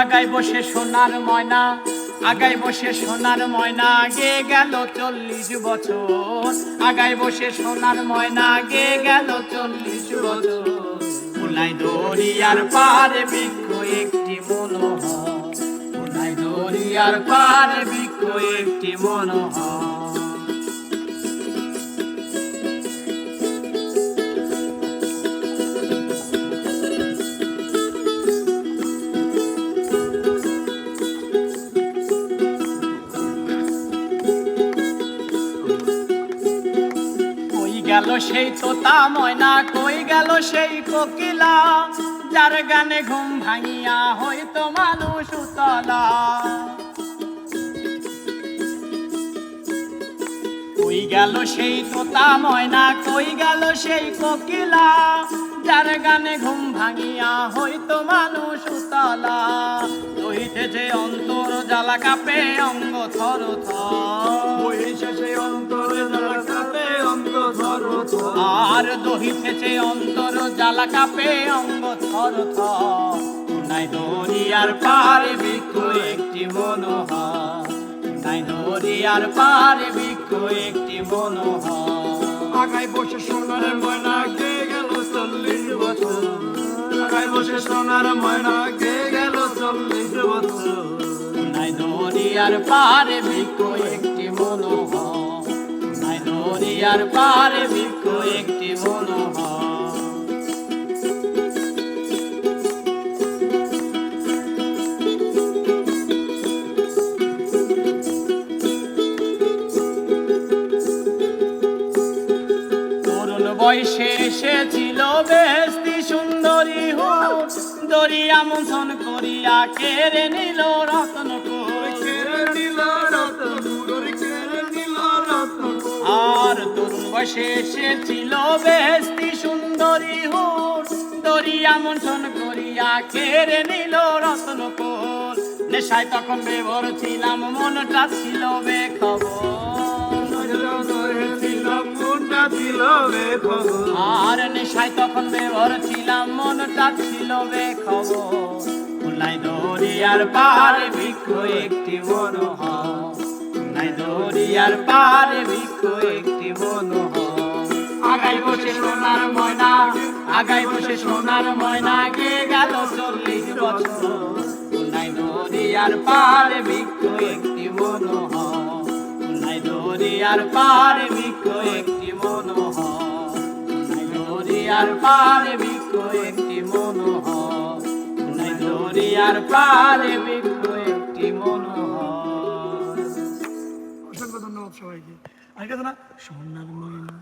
আগায় বসে সোনার ময়না, আগায় বসে সোনার ময়না, গে গেল 40 বছর। আগায় বসে সোনার ময়না, গে গেল 40 বছর। কোনায় দরিয়ার পারে বৃক্ষ একটি মনোহর, কোনায় দরিয়ার পারে বৃক্ষ একটি মনোহর। গেল সেই তোতা ময়না, কই গেল সেই কোকিলা, যার গানে ঘুম ভাঙিয়া হইতো মানুষ উতলা। কই গেল সেই তোতা ময়না, কই গেল সেই কোকিলা, যার গানে ঘুম ভাঙিয়া হইতো মানুষ উতলা। দহিতেছে অন্তর জ্বালা কাঁপে অঙ্গ থর থর, সেই অন্তর জ্বালা কাঁপে অঙ্গ থর থর। আর দহিতেছে অন্তর জ্বালা কাঁপে অঙ্গ থর থর। কোনায় দরিয়ার পারে বৃক্ষ একটি মনোহর, কোনায় দরিয়ার পারে বৃক্ষ একটি মনোহর। আগায় বসে সোনার ময়না, গে গেল 40 বছর। আগায় বসে সোনার ময়না, গে গেল 40 বছর। কোনায় দরিয়ার পারে বৃক্ষ একটি মনোহর, কোনায় দরিয়ার পারে বৃক্ষ একটি মনোহর। বয়সে এসেছিল বেস্তি সুন্দরী হুর, দরিয়া মন্থন করিয়া কেড়ে নিল রত্নপুর। আর তরুণ বয়সে এসেছিল বেস্তি সুন্দরী হুর, দরিয়া মন্থন করিয়া কেড়ে নিল রত্নপুর। নেশায় তখন বেভোর ছিলাম, মনটা ছিল বেখবর। আর নেশায় তখন বেভোর ছিলাম, মনটা ছিল বেখবর। কোনায় দরিয়ার পারে বৃক্ষ একটি মনোহর, কোনায় দরিয়ার পারে বৃক্ষ একটি মনোহর। আগায় বসে সোনার ময়না, আগায় বসে সোনার ময়না, গে গেল 40 বছর। কোনায় দরিয়ার পারে বৃক্ষ একটি মনোহর, কোনায় দরিয়ার পারে বৃক্ষ একটি মনোহর, কোনায় দরিয়ার পারে বৃক্ষ একটি মনোহর, কোনায় দরিয়ার পারে বৃক্ষ একটি মনোহর। অসংখ্য ধন্যবাদ সবাইকে। আগে না সোনার ময়না।